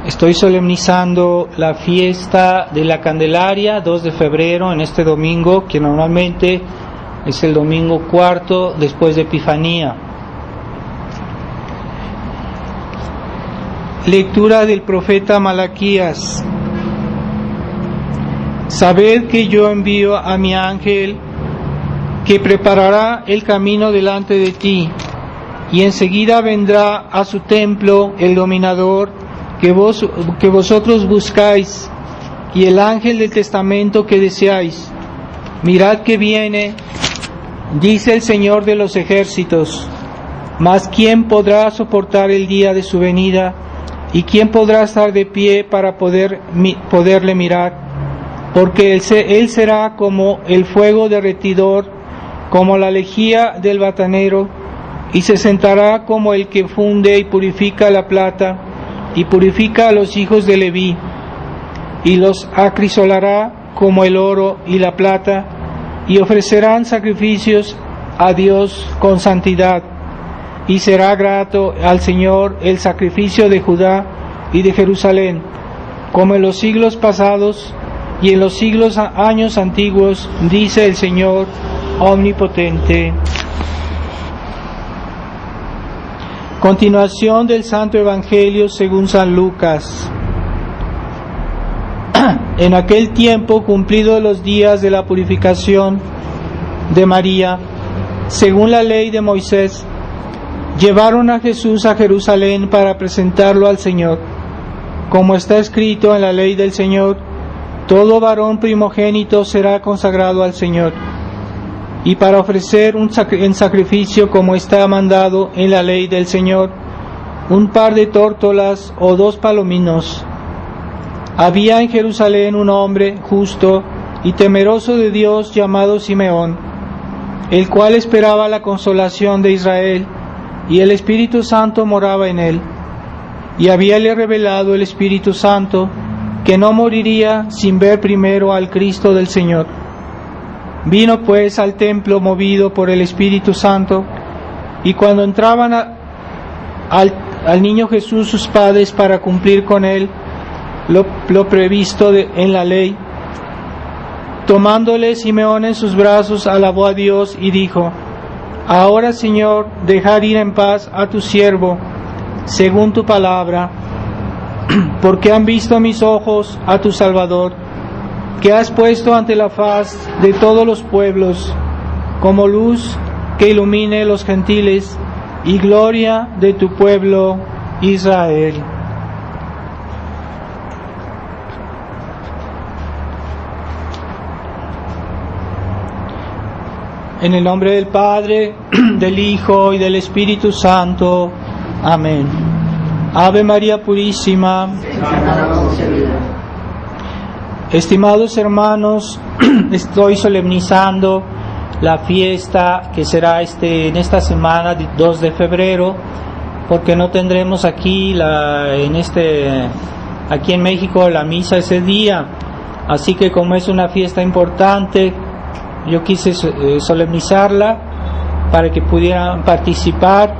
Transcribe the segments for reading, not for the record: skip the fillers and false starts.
Estoy solemnizando la fiesta de la Candelaria, 2 de febrero, en este domingo, que normalmente es el domingo cuarto después de Epifanía. Lectura del profeta Malaquías. Sabed que yo envío a mi ángel, que preparará el camino delante de ti, y enseguida vendrá a su templo el dominador que vosotros buscáis, y el ángel del testamento que deseáis. Mirad que viene, dice el Señor de los ejércitos. Mas ¿quién podrá soportar el día de su venida? ¿Y quién podrá estar de pie para poderle mirar? Porque él será como el fuego derretidor, como la lejía del batanero, y se sentará como el que funde y purifica la plata, y purifica a los hijos de Leví, y los acrisolará como el oro y la plata, y ofrecerán sacrificios a Dios con santidad, y será grato al Señor el sacrificio de Judá y de Jerusalén, como en los siglos pasados y en los años antiguos, dice el Señor omnipotente. Continuación del Santo Evangelio según San Lucas. En aquel tiempo, cumplidos los días de la purificación de María, según la ley de Moisés, llevaron a Jesús a Jerusalén para presentarlo al Señor. Como está escrito en la ley del Señor, todo varón primogénito será consagrado al Señor, y para ofrecer en sacrificio, como está mandado en la ley del Señor, un par de tórtolas o 2 palominos. Había en Jerusalén un hombre justo y temeroso de Dios llamado Simeón, el cual esperaba la consolación de Israel, y el Espíritu Santo moraba en él. Y habíale revelado el Espíritu Santo que no moriría sin ver primero al Cristo del Señor. Vino pues al templo movido por el Espíritu Santo, y cuando entraban al niño Jesús sus padres para cumplir con él lo previsto en la ley, tomándole Simeón en sus brazos, alabó a Dios y dijo: Ahora, Señor, dejar ir en paz a tu siervo, según tu palabra, porque han visto mis ojos a tu Salvador, que has puesto ante la faz de todos los pueblos, como luz que ilumine los gentiles, y gloria de tu pueblo Israel. En el nombre del Padre, del Hijo y del Espíritu Santo. Amén. Ave María Purísima. Estimados hermanos, estoy solemnizando la fiesta que será en esta semana, 2 de febrero, porque no tendremos aquí aquí en México la misa ese día. Así que como es una fiesta importante, yo quise solemnizarla para que pudieran participar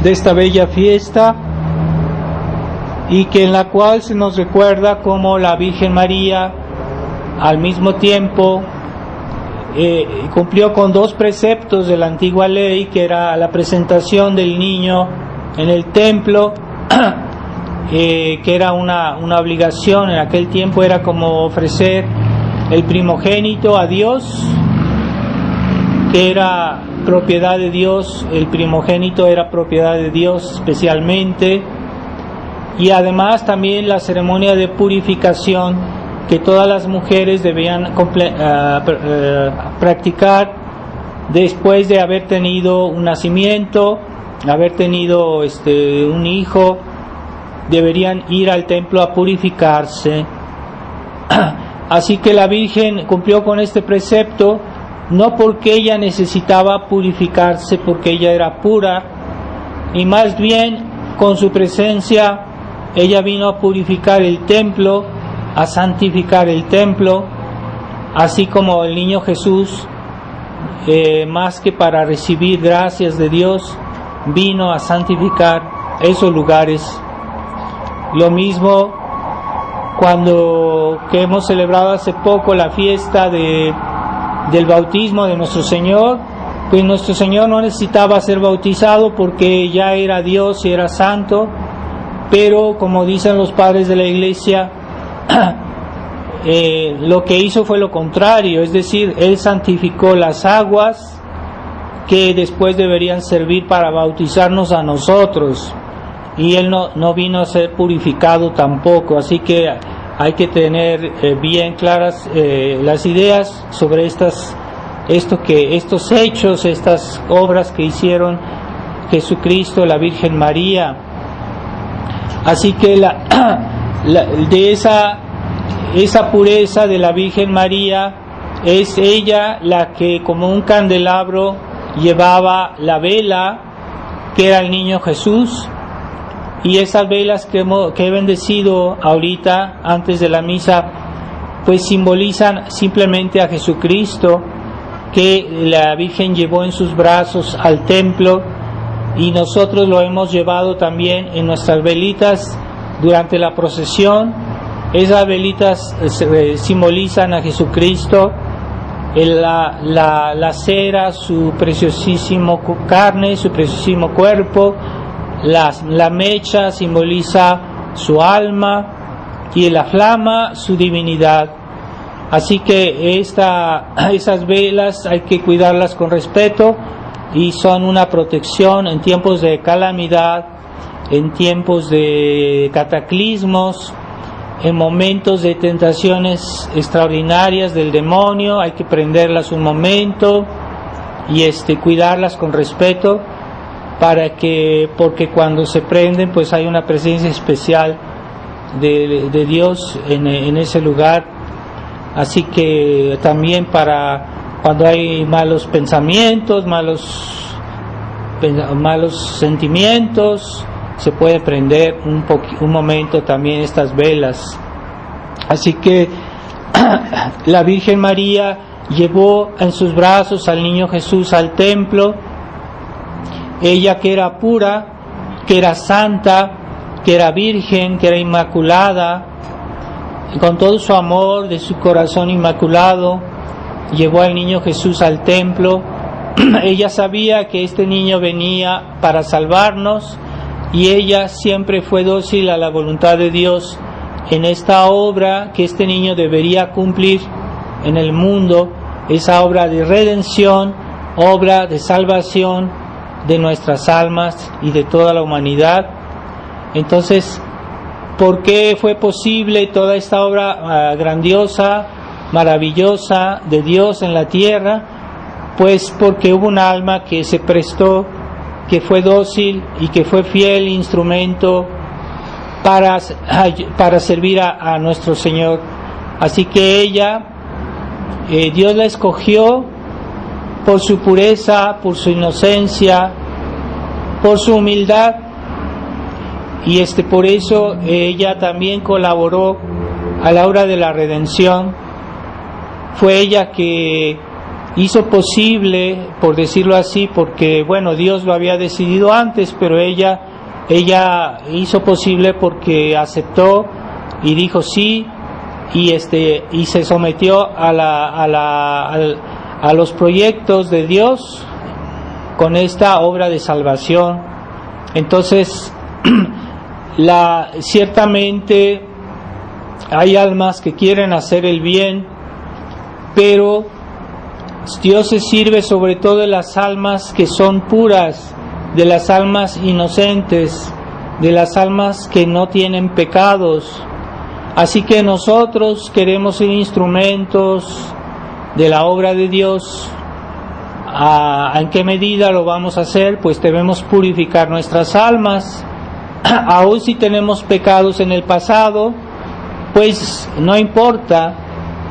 de esta bella fiesta, y que en la cual se nos recuerda cómo la Virgen María al mismo tiempo cumplió con 2 preceptos de la antigua ley, que era la presentación del niño en el templo, que era una obligación. En aquel tiempo era como ofrecer el primogénito a Dios, que era propiedad de Dios. El primogénito era propiedad de Dios especialmente. Y además también la ceremonia de purificación que todas las mujeres debían practicar después de haber tenido un nacimiento, haber tenido un hijo. Deberían ir al templo a purificarse. Así que la Virgen cumplió con este precepto, no porque ella necesitaba purificarse, porque ella era pura, y más bien con su presencia ella vino a purificar el templo, a santificar el templo, así como el niño Jesús, más que para recibir gracias de Dios, vino a santificar esos lugares Lo mismo que hemos celebrado hace poco la fiesta del bautismo de nuestro Señor, pues nuestro Señor no necesitaba ser bautizado porque ya era Dios y era santo, pero como dicen los padres de la Iglesia, lo que hizo fue lo contrario, es decir, Él santificó las aguas que después deberían servir para bautizarnos a nosotros, y Él no vino a ser purificado tampoco, así que hay que tener bien claras las ideas sobre estos hechos, estas obras que hicieron Jesucristo, la Virgen María. Así que de esa pureza de la Virgen María, es ella la que como un candelabro llevaba la vela que era el niño Jesús, y esas velas que he bendecido ahorita antes de la misa pues simbolizan simplemente a Jesucristo, que la Virgen llevó en sus brazos al templo, y nosotros lo hemos llevado también en nuestras velitas durante la procesión. Esas velitas simbolizan a Jesucristo, la cera, su preciosísimo carne, su preciosísimo cuerpo, la mecha simboliza su alma, y la flama su divinidad. Así que esas velas hay que cuidarlas con respeto, y son una protección en tiempos de calamidad, en tiempos de cataclismos, en momentos de tentaciones extraordinarias del demonio. Hay que prenderlas un momento y cuidarlas con respeto, porque cuando se prenden pues hay una presencia especial de Dios en ese lugar. Así que también para cuando hay malos pensamientos, malos sentimientos, se puede prender un momento también estas velas. Así que la Virgen María llevó en sus brazos al niño Jesús al templo. Ella, que era pura, que era santa, que era virgen, que era inmaculada, con todo su amor de su corazón inmaculado, llevó al niño Jesús al templo. Ella sabía que este niño venía para salvarnos, y ella siempre fue dócil a la voluntad de Dios en esta obra que este niño debería cumplir en el mundo, esa obra de redención, obra de salvación de nuestras almas y de toda la humanidad. Entonces, ¿por qué fue posible toda esta obra grandiosa, maravillosa de Dios en la tierra? Pues porque hubo un alma que se prestó, que fue dócil y que fue fiel instrumento para servir a nuestro Señor. Así que ella, Dios la escogió por su pureza, por su inocencia, por su humildad, y por eso ella también colaboró a la obra de la redención. Fue ella que hizo posible, por decirlo así, porque bueno, Dios lo había decidido antes, pero ella hizo posible porque aceptó y dijo sí, y se sometió a los proyectos de Dios con esta obra de salvación. Entonces ciertamente hay almas que quieren hacer el bien, pero Dios se sirve sobre todo de las almas que son puras, de las almas inocentes, de las almas que no tienen pecados. Así que nosotros queremos ser instrumentos de la obra de Dios. ¿En qué medida lo vamos a hacer? Pues debemos purificar nuestras almas. Aún si tenemos pecados en el pasado, pues no importa.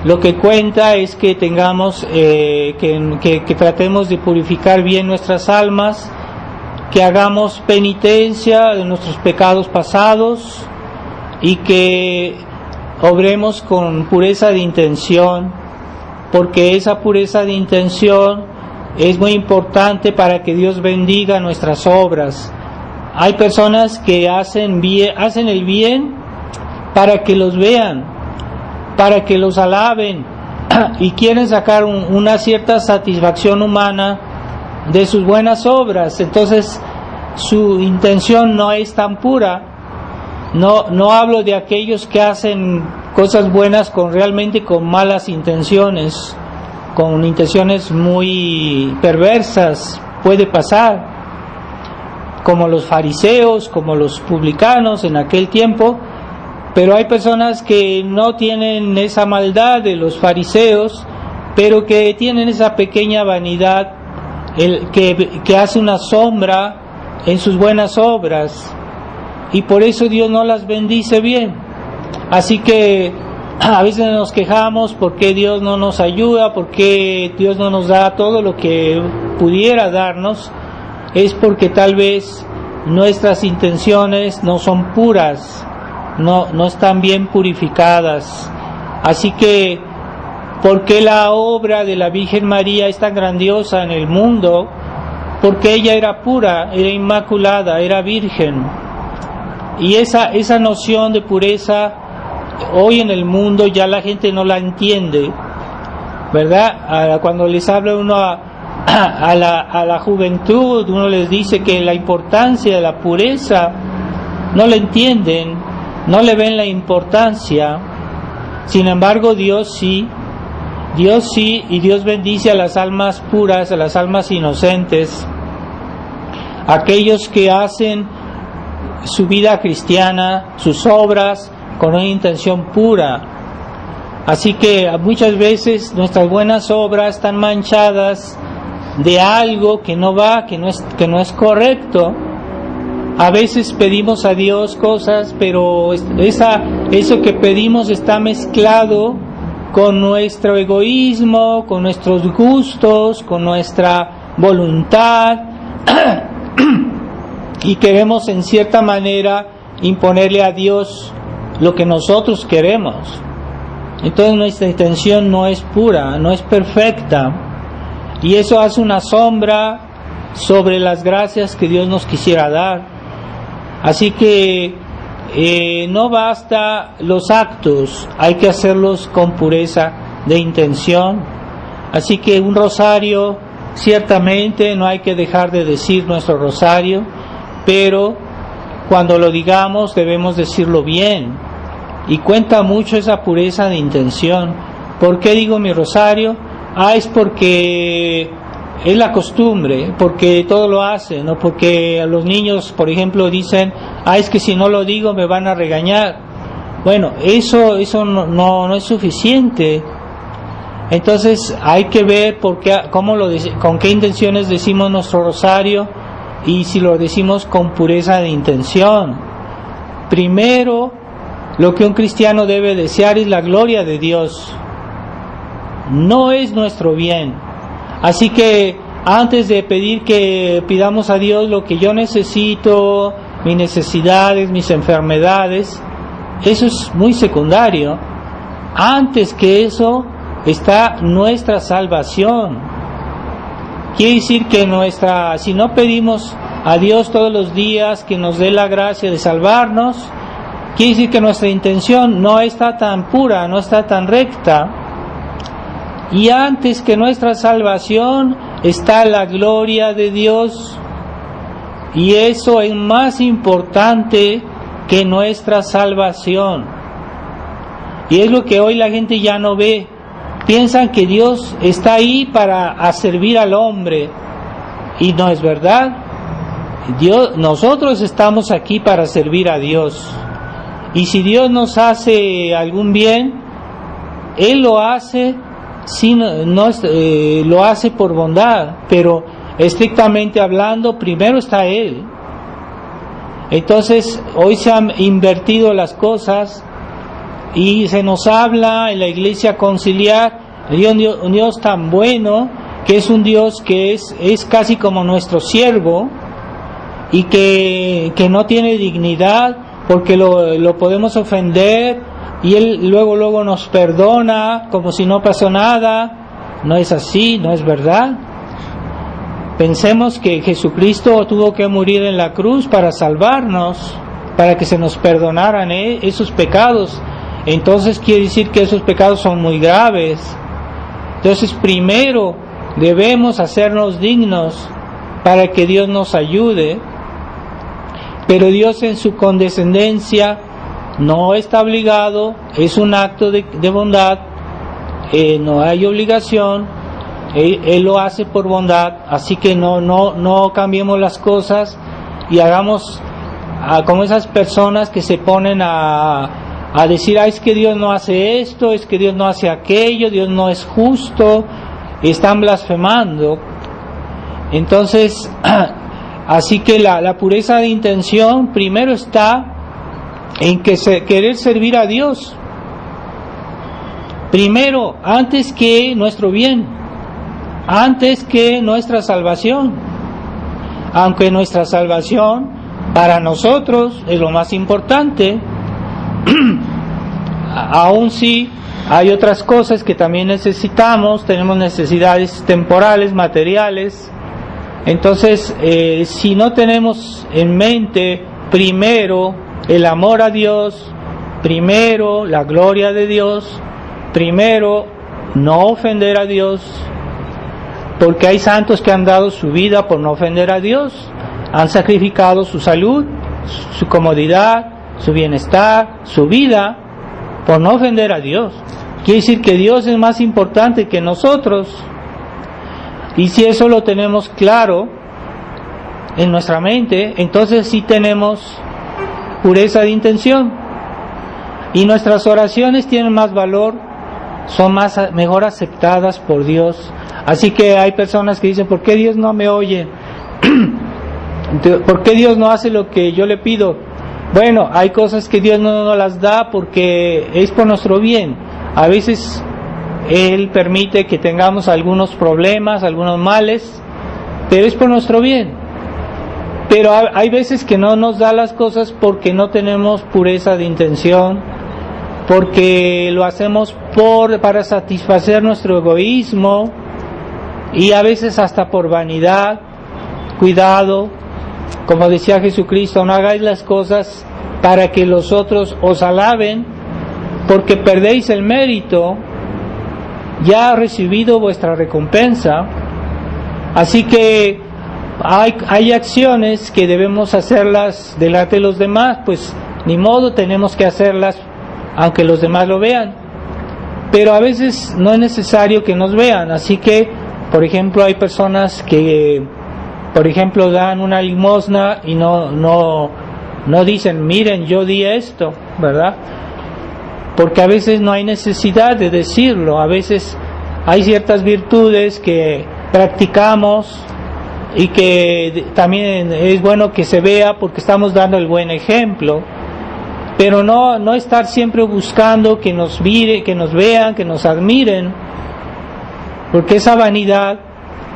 Lo que cuenta es que tengamos, que tratemos de purificar bien nuestras almas, que hagamos penitencia de nuestros pecados pasados, y que obremos con pureza de intención, porque esa pureza de intención es muy importante para que Dios bendiga nuestras obras. hay personas que hacen el bien para que los vean, para que los alaben, y quieren sacar una cierta satisfacción humana de sus buenas obras. Entonces su intención no es tan pura. No hablo de aquellos que hacen cosas buenas realmente con malas intenciones, con intenciones muy perversas. Puede pasar, como los fariseos, como los publicanos en aquel tiempo. Pero hay personas que no tienen esa maldad de los fariseos, pero que tienen esa pequeña vanidad que hace una sombra en sus buenas obras, y por eso Dios no las bendice bien. Así que a veces nos quejamos porque Dios no nos ayuda, porque Dios no nos da todo lo que pudiera darnos. Es porque tal vez nuestras intenciones no son puras, no están bien purificadas. Así que, ¿por qué la obra de la Virgen María es tan grandiosa en el mundo? Porque ella era pura, era inmaculada, era virgen. Y esa noción de pureza hoy en el mundo ya la gente no la entiende, ¿verdad? Cuando les habla uno a la juventud, uno les dice que la importancia de la pureza, no la entienden, no le ven la importancia. Sin embargo, Dios sí, y Dios bendice a las almas puras, a las almas inocentes, aquellos que hacen su vida cristiana, sus obras, con una intención pura. Así que muchas veces nuestras buenas obras están manchadas de algo que no va, que no es correcto. A veces pedimos a Dios cosas, pero eso que pedimos está mezclado con nuestro egoísmo, con nuestros gustos, con nuestra voluntad, y queremos en cierta manera imponerle a Dios lo que nosotros queremos. Entonces nuestra intención no es pura, no es perfecta, y eso hace una sombra sobre las gracias que Dios nos quisiera dar. Así que no basta los actos, hay que hacerlos con pureza de intención. Así que un rosario, ciertamente no hay que dejar de decir nuestro rosario, pero cuando lo digamos debemos decirlo bien, y cuenta mucho esa pureza de intención. ¿Por qué digo mi rosario? Es porque es la costumbre, porque todo lo hacen, ¿no? Porque a los niños, por ejemplo, dicen, es que si no lo digo me van a regañar. Bueno, eso no es suficiente. Entonces hay que ver con qué intenciones decimos nuestro rosario, y si lo decimos con pureza de intención. Primero, lo que un cristiano debe desear es la gloria de Dios, no es nuestro bien. Así que antes de pedir, que pidamos a Dios lo que yo necesito, mis necesidades, mis enfermedades, eso es muy secundario. Antes que eso está nuestra salvación. Quiere decir que si no pedimos a Dios todos los días que nos dé la gracia de salvarnos, quiere decir que nuestra intención no está tan pura, no está tan recta. Y antes que nuestra salvación está la gloria de Dios, y eso es más importante que nuestra salvación. Y es lo que hoy la gente ya no ve. Piensan que Dios está ahí para servir al hombre, y no es verdad. Nosotros estamos aquí para servir a Dios, y si Dios nos hace algún bien, Él lo hace, lo hace por bondad, pero estrictamente hablando, primero está Él. Entonces hoy se han invertido las cosas, y se nos habla en la iglesia conciliar un Dios tan bueno, que es un Dios que es casi como nuestro siervo, y que no tiene dignidad, porque lo podemos ofender y Él luego nos perdona como si no pasó nada. No es así, no es verdad. Pensemos que Jesucristo tuvo que morir en la cruz para salvarnos, para que se nos perdonaran esos pecados. Entonces quiere decir que esos pecados son muy graves. Entonces primero debemos hacernos dignos para que Dios nos ayude, pero Dios en su condescendencia no está obligado, es un acto de bondad, no hay obligación, él lo hace por bondad, así que no cambiemos las cosas y hagamos como esas personas que se ponen a decir, es que Dios no hace esto, es que Dios no hace aquello, Dios no es justo, están blasfemando. Entonces, así que la pureza de intención primero está en querer servir a Dios, primero, antes que nuestro bien, antes que nuestra salvación, aunque nuestra salvación para nosotros es lo más importante. Aún sí hay otras cosas que también necesitamos, tenemos necesidades temporales, materiales. Entonces, si no tenemos en mente primero el amor a Dios, primero la gloria de Dios, primero no ofender a Dios, porque hay santos que han dado su vida por no ofender a Dios, han sacrificado su salud, su comodidad, su bienestar, su vida, por no ofender a Dios. Quiere decir que Dios es más importante que nosotros. Y si eso lo tenemos claro en nuestra mente, entonces sí tenemos pureza de intención. Y nuestras oraciones tienen más valor, son mejor aceptadas por Dios. Así que hay personas que dicen, ¿por qué Dios no me oye? ¿Por qué Dios no hace lo que yo le pido? Bueno, hay cosas que Dios no las da porque es por nuestro bien. A veces Él permite que tengamos algunos problemas, algunos males, pero es por nuestro bien. Pero hay veces que no nos da las cosas porque no tenemos pureza de intención, porque lo hacemos para satisfacer nuestro egoísmo y a veces hasta por vanidad. Cuidado, como decía Jesucristo, no hagáis las cosas para que los otros os alaben, porque perdéis el mérito, ya ha recibido vuestra recompensa. Así que hay acciones que debemos hacerlas delante de los demás, pues ni modo, tenemos que hacerlas aunque los demás lo vean, pero a veces no es necesario que nos vean. Así que, por ejemplo, hay personas que, por ejemplo, dan una limosna y no dicen, miren, yo di esto, ¿verdad? Porque a veces no hay necesidad de decirlo. A veces hay ciertas virtudes que practicamos y que también es bueno que se vea porque estamos dando el buen ejemplo, pero no estar siempre buscando que nos vean, que nos admiren, porque esa vanidad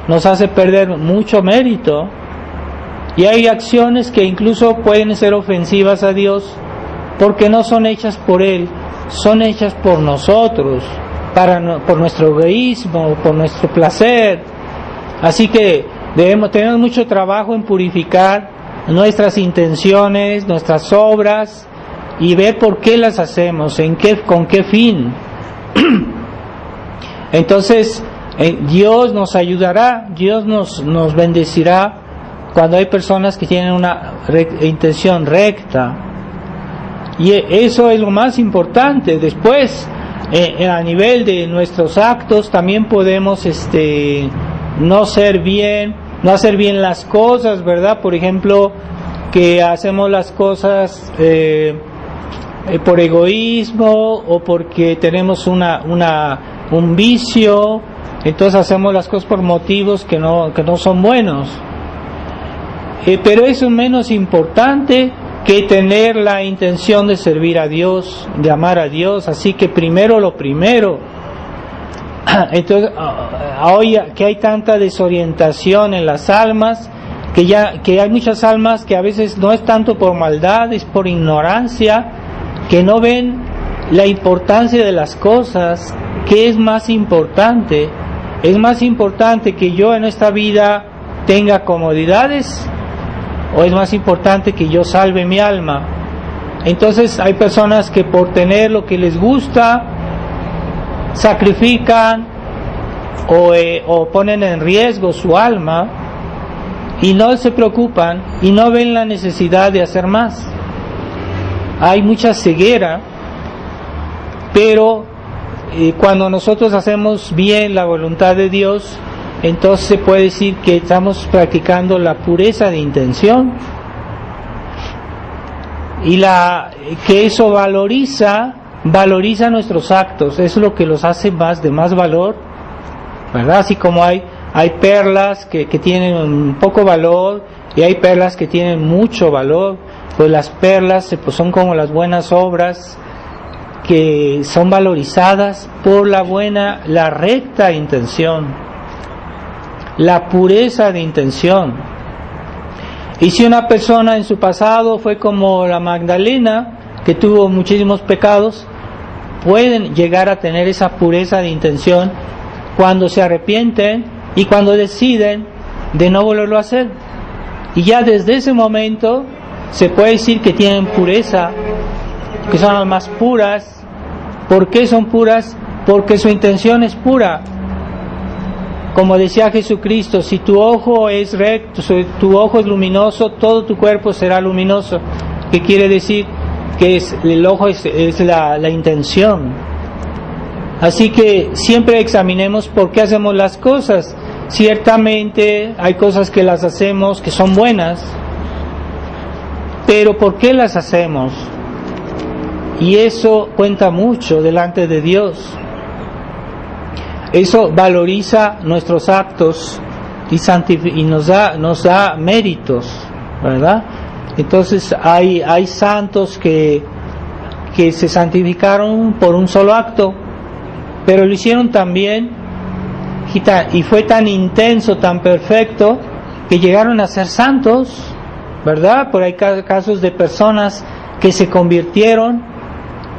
nos hace perder mucho mérito. Y hay acciones que incluso pueden ser ofensivas a Dios porque no son hechas por Él, son hechas por nosotros, por nuestro egoísmo, por nuestro placer. Así que debemos tener mucho trabajo en purificar nuestras intenciones, nuestras obras, y ver por qué las hacemos, con qué fin. Entonces, Dios nos ayudará, Dios nos bendecirá cuando hay personas que tienen una intención recta. Y eso es lo más importante. Después, a nivel de nuestros actos, también podemos no hacer bien las cosas, ¿verdad? Por ejemplo, que hacemos las cosas por egoísmo o porque tenemos un vicio, entonces hacemos las cosas por motivos que no son buenos. Pero eso es menos importante que tener la intención de servir a Dios, de amar a Dios. Así que primero lo primero. Entonces, hoy que hay tanta desorientación en las almas, que hay muchas almas que a veces no es tanto por maldad, es por ignorancia, que no ven la importancia de las cosas. ¿Qué es más importante? Es más importante que yo en esta vida tenga comodidades o es más importante que yo salve mi alma? Entonces hay personas que por tener lo que les gusta sacrifican o ponen en riesgo su alma y no se preocupan y no ven la necesidad de hacer más. Hay mucha ceguera, pero cuando nosotros hacemos bien la voluntad de Dios, entonces se puede decir que estamos practicando la pureza de intención, y que eso valoriza nuestros actos. Eso es lo que los hace de más valor, ¿verdad? Así como hay perlas que tienen un poco valor y hay perlas que tienen mucho valor, pues las perlas pues son como las buenas obras que son valorizadas por la recta intención, la pureza de intención. Y si una persona en su pasado fue como la Magdalena, que tuvo muchísimos pecados, pueden llegar a tener esa pureza de intención cuando se arrepienten y cuando deciden de no volverlo a hacer. Y ya desde ese momento se puede decir que tienen pureza, que son las más puras. ¿Por qué son puras? Porque su intención es pura. Como decía Jesucristo, si tu ojo es recto, si tu ojo es luminoso, todo tu cuerpo será luminoso. ¿Qué quiere decir? Que el ojo es la intención. Así que siempre examinemos por qué hacemos las cosas. Ciertamente hay cosas que las hacemos que son buenas, pero ¿por qué las hacemos? Y eso cuenta mucho delante de Dios. Eso valoriza nuestros actos y nos da méritos, ¿verdad? Entonces hay santos que se santificaron por un solo acto, pero lo hicieron también y fue tan intenso, tan perfecto, que llegaron a ser santos, ¿verdad? Por hay casos de personas que se convirtieron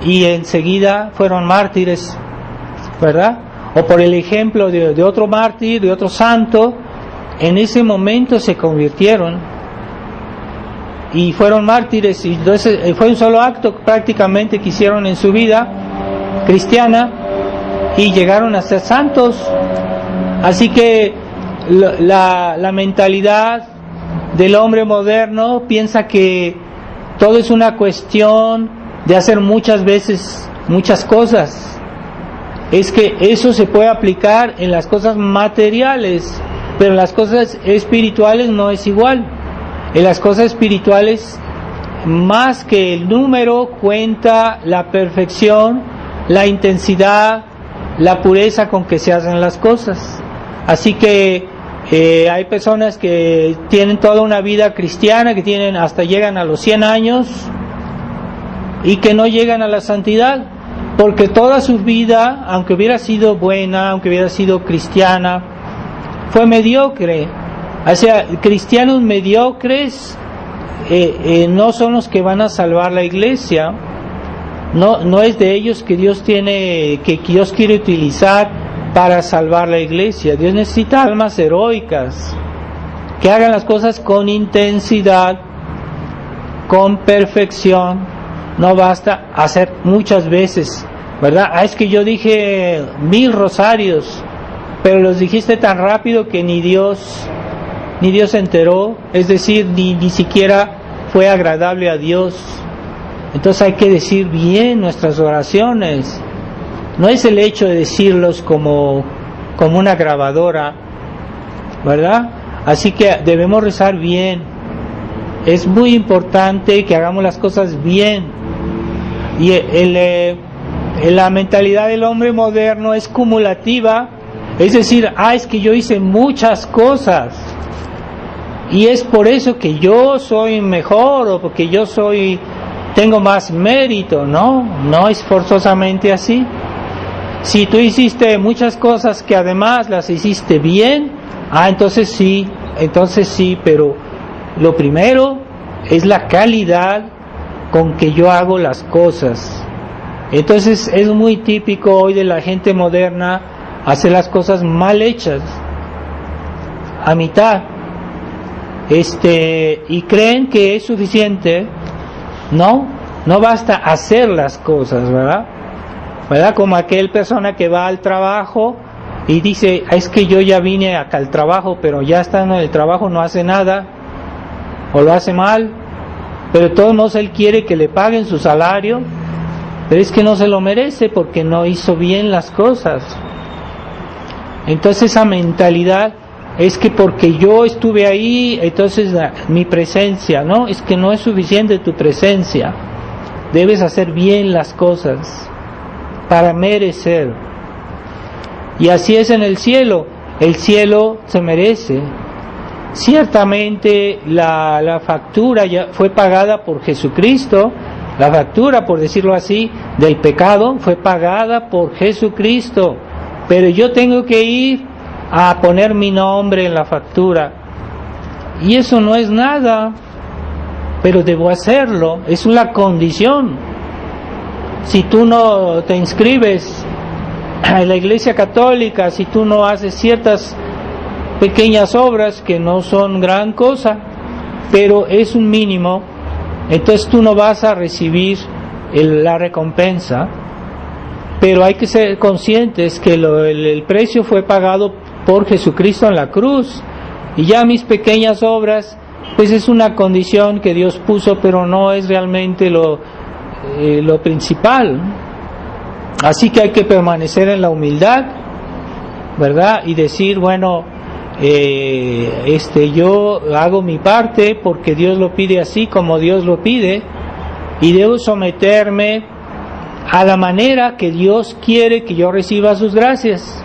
y enseguida fueron mártires, ¿verdad? O por el ejemplo de otro mártir, de otro santo, en ese momento se convirtieron y fueron mártires, y entonces fue un solo acto prácticamente que hicieron en su vida cristiana y llegaron a ser santos. Así que la mentalidad del hombre moderno piensa que todo es una cuestión de hacer muchas veces muchas cosas. Es que eso se puede aplicar en las cosas materiales, pero en las cosas espirituales no es igual. En las cosas espirituales, más que el número, cuenta la perfección, la intensidad, la pureza con que se hacen las cosas. Así que hay personas que tienen toda una vida cristiana, que llegan a los 100 años y que no llegan a la santidad, porque toda su vida, aunque hubiera sido buena, aunque hubiera sido cristiana, fue mediocre. O sea, cristianos mediocres no son los que van a salvar la iglesia. No es de ellos que Dios quiere utilizar para salvar la iglesia. Dios necesita almas heroicas que hagan las cosas con intensidad, con perfección. No basta hacer muchas veces, ¿verdad? Es que yo dije 1000 rosarios, pero los dijiste tan rápido que ni Dios se enteró, es decir, ni siquiera fue agradable a Dios. Entonces hay que decir bien nuestras oraciones. No es el hecho de decirlos como una grabadora, ¿verdad? Así que debemos rezar bien. Es muy importante que hagamos las cosas bien. Y la mentalidad del hombre moderno es cumulativa, es decir, es que yo hice muchas cosas y es por eso que yo soy mejor o porque tengo más mérito. No es forzosamente así. Si tú hiciste muchas cosas que además las hiciste bien, entonces sí, pero lo primero es la calidad con que yo hago las cosas. Entonces es muy típico hoy de la gente moderna hacer las cosas mal hechas, a mitad, y creen que es suficiente. No basta hacer las cosas, ¿verdad? Como aquel persona que va al trabajo y dice, es que yo ya vine acá al trabajo, pero ya estando en el trabajo no hace nada, o lo hace mal, pero de todos modos él quiere que le paguen su salario, pero es que no se lo merece porque no hizo bien las cosas. Entonces esa mentalidad es que porque yo estuve ahí, entonces mi presencia, no, es que no es suficiente tu presencia, debes hacer bien las cosas para merecer. Y así es en el cielo se merece. Ciertamente la factura ya fue pagada por Jesucristo, la factura, por decirlo así, del pecado fue pagada por Jesucristo, pero yo tengo que ir a poner mi nombre en la factura, y eso no es nada, pero debo hacerlo, es una condición. Si tú no te inscribes en la Iglesia Católica, si tú no haces ciertas pequeñas obras que no son gran cosa, pero es un mínimo, entonces tú no vas a recibir la recompensa. Pero hay que ser conscientes que el precio fue pagado por Jesucristo en la cruz, y ya mis pequeñas obras pues es una condición que Dios puso, pero no es realmente lo principal. Así que hay que permanecer en la humildad, ¿verdad? Y decir, bueno, yo hago mi parte porque Dios lo pide así como Dios lo pide, y debo someterme a la manera que Dios quiere que yo reciba sus gracias,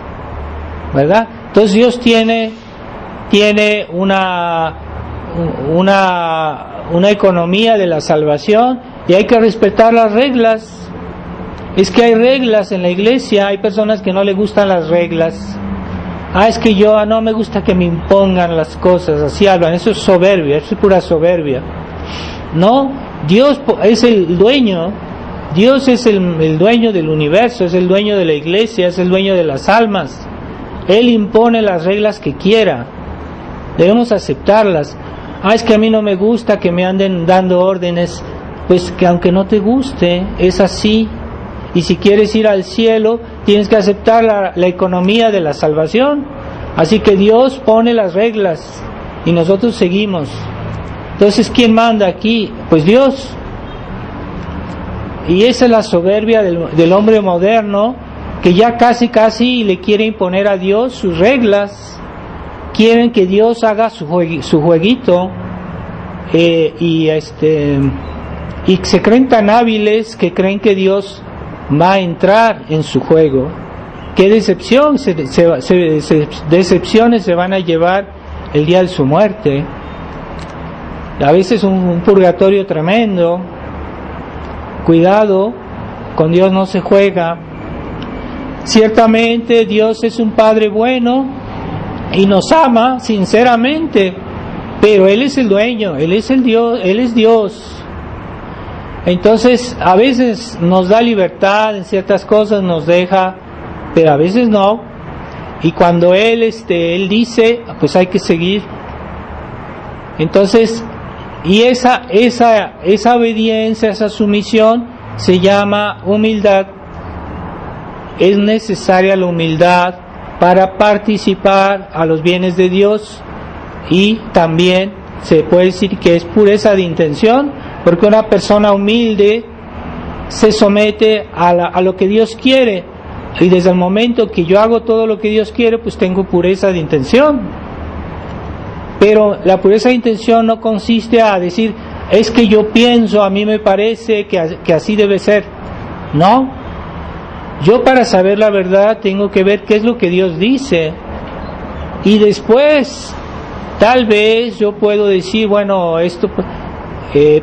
¿verdad? Entonces Dios tiene una economía de la salvación, y hay que respetar las reglas. Es que hay reglas en la iglesia, hay personas que no les gustan las reglas. Es que yo no me gusta que me impongan las cosas, así hablan, eso es soberbia, eso es pura soberbia. No, Dios es el dueño, Dios es el dueño del universo, es el dueño de la iglesia, es el dueño de las almas. Él impone las reglas que quiera, debemos aceptarlas. Es que a mí no me gusta que me anden dando órdenes, pues que aunque no te guste, es así. Y si quieres ir al cielo, tienes que aceptar la economía de la salvación. Así que Dios pone las reglas y nosotros seguimos. Entonces, ¿quién manda aquí? Pues Dios. Y esa es la soberbia del hombre moderno, que ya casi le quiere imponer a Dios sus reglas. Quieren que Dios haga su jueguito, y se creen tan hábiles que creen que Dios va a entrar en su juego. Qué decepción, decepciones se van a llevar el día de su muerte. A veces un purgatorio tremendo. Cuidado, con Dios no se juega. Ciertamente Dios es un Padre bueno y nos ama sinceramente, pero Él es el dueño, Él es el Dios, Él es Dios. Entonces a veces nos da libertad en ciertas cosas, nos deja, pero a veces no. Y cuando Él dice, pues hay que seguir. Entonces, y esa obediencia, esa sumisión se llama humildad. Es necesaria la humildad para participar a los bienes de Dios, y también se puede decir que es pureza de intención, porque una persona humilde se somete a lo que Dios quiere, y desde el momento que yo hago todo lo que Dios quiere, pues tengo pureza de intención. Pero la pureza de intención no consiste a decir, es que yo pienso, a mí me parece que así debe ser. No, yo para saber la verdad tengo que ver qué es lo que Dios dice, y después tal vez yo puedo decir, bueno, esto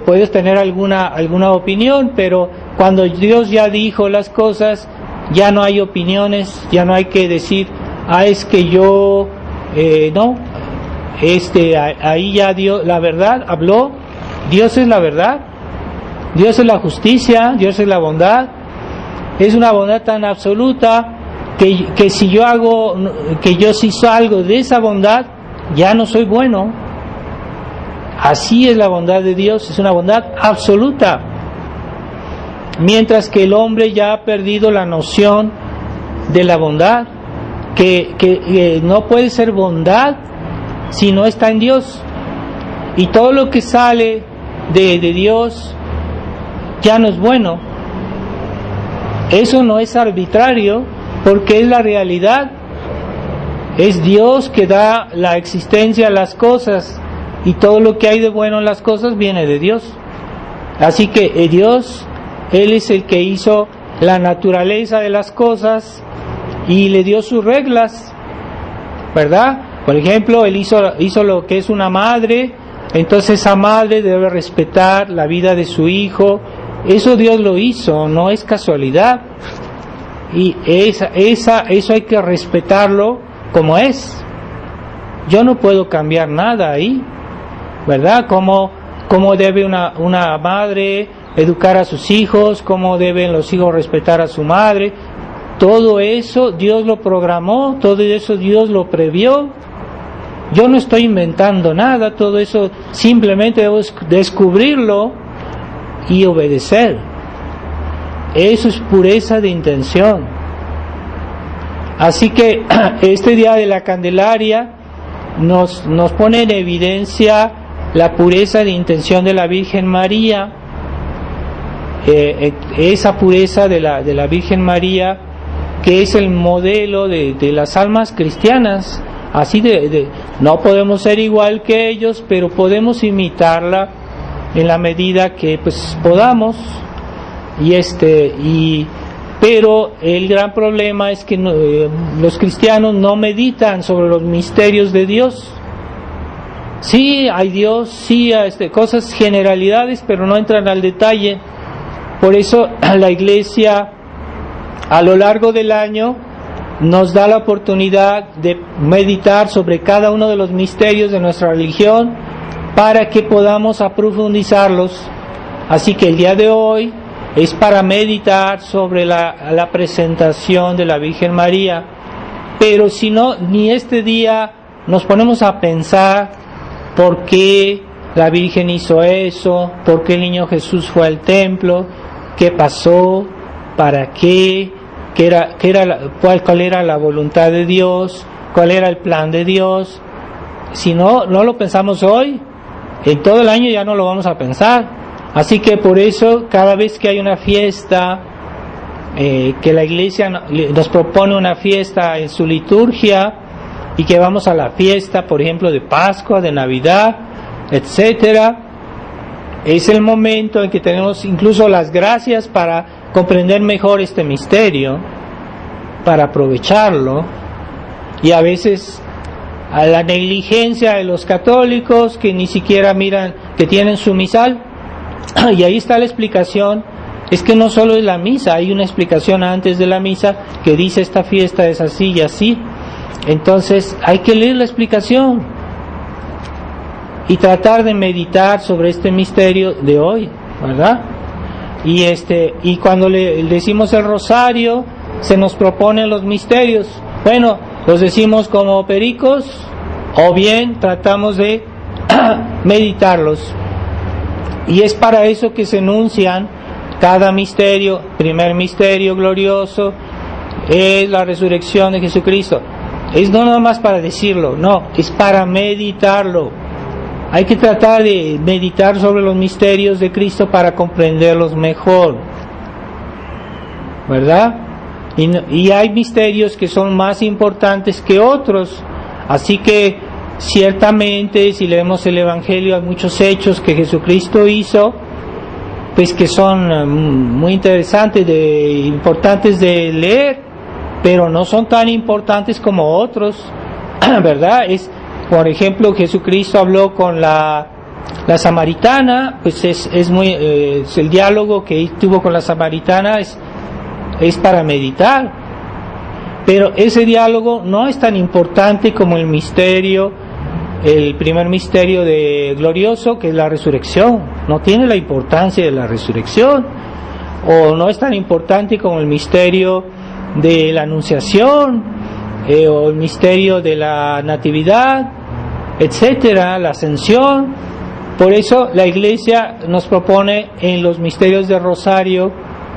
puedes tener alguna opinión, pero cuando Dios ya dijo las cosas, ya no hay opiniones, ya no hay que decir, es que yo no, ahí ya Dios, la verdad habló. Dios es la verdad, Dios es la justicia, Dios es la bondad. Es una bondad tan absoluta que si yo si salgo de esa bondad, ya no soy bueno. Así es la bondad de Dios, es una bondad absoluta. Mientras que el hombre ya ha perdido la noción de la bondad, que no puede ser bondad si no está en Dios. Y todo lo que sale de Dios ya no es bueno. Eso no es arbitrario, porque es la realidad. Es Dios que da la existencia a las cosas, y todo lo que hay de bueno en las cosas viene de Dios. Así que Dios, Él es el que hizo la naturaleza de las cosas y le dio sus reglas, ¿verdad? Por ejemplo, Él hizo lo que es una madre, entonces esa madre debe respetar la vida de su hijo. Eso Dios lo hizo, no es casualidad. Y eso hay que respetarlo como es. Yo no puedo cambiar nada ahí, ¿verdad? Cómo debe una madre educar a sus hijos, cómo deben los hijos respetar a su madre. Todo eso Dios lo programó, todo eso Dios lo previó. Yo no estoy inventando nada, todo eso simplemente debo descubrirlo y obedecer. Eso es pureza de intención. Así que este día de la Candelaria nos pone en evidencia la pureza de intención de la Virgen María. Esa pureza de la Virgen María, que es el modelo de las almas cristianas. Así no podemos ser igual que ellos, pero podemos imitarla en la medida que pues podamos. Pero el gran problema es que los cristianos no meditan sobre los misterios de Dios. Sí, hay Dios, sí, cosas, generalidades, pero no entran al detalle. Por eso la Iglesia a lo largo del año nos da la oportunidad de meditar sobre cada uno de los misterios de nuestra religión para que podamos profundizarlos. Así que el día de hoy es para meditar sobre la presentación de la Virgen María. Pero si no, ni este día nos ponemos a pensar por qué la Virgen hizo eso, por qué el niño Jesús fue al templo, qué pasó, para qué, cuál era la voluntad de Dios, cuál era el plan de Dios. Si no lo pensamos hoy, en todo el año ya no lo vamos a pensar. Así que por eso cada vez que hay una fiesta, que la Iglesia nos propone una fiesta en su liturgia, y que vamos a la fiesta, por ejemplo, de Pascua, de Navidad, etcétera, es el momento en que tenemos incluso las gracias para comprender mejor este misterio, para aprovecharlo. Y a veces a la negligencia de los católicos, que ni siquiera miran que tienen su misal. Y ahí está la explicación. Es que no solo es la misa, hay una explicación antes de la misa que dice esta fiesta es así y así. Entonces hay que leer la explicación y tratar de meditar sobre este misterio de hoy, ¿verdad? Y cuando le decimos el rosario, se nos proponen los misterios. Bueno, los decimos como pericos, o bien tratamos de meditarlos. Y es para eso que se enuncian cada misterio. Primer misterio glorioso es la resurrección de Jesucristo. Es no nada más para decirlo, no, es para meditarlo. Hay que tratar de meditar sobre los misterios de Cristo para comprenderlos mejor, ¿verdad? Y hay misterios que son más importantes que otros. Así que ciertamente si leemos el Evangelio hay muchos hechos que Jesucristo hizo, pues que son muy interesantes, importantes de leer, pero no son tan importantes como otros, ¿verdad? Por ejemplo, Jesucristo habló con la samaritana, pues es muy el diálogo que tuvo con la samaritana es para meditar, pero ese diálogo no es tan importante como el primer misterio glorioso, que es la resurrección. No tiene la importancia de la resurrección, o no es tan importante como el misterio de la anunciación, o el misterio de la natividad, etcétera, la ascensión. Por eso la Iglesia nos propone en los misterios del Rosario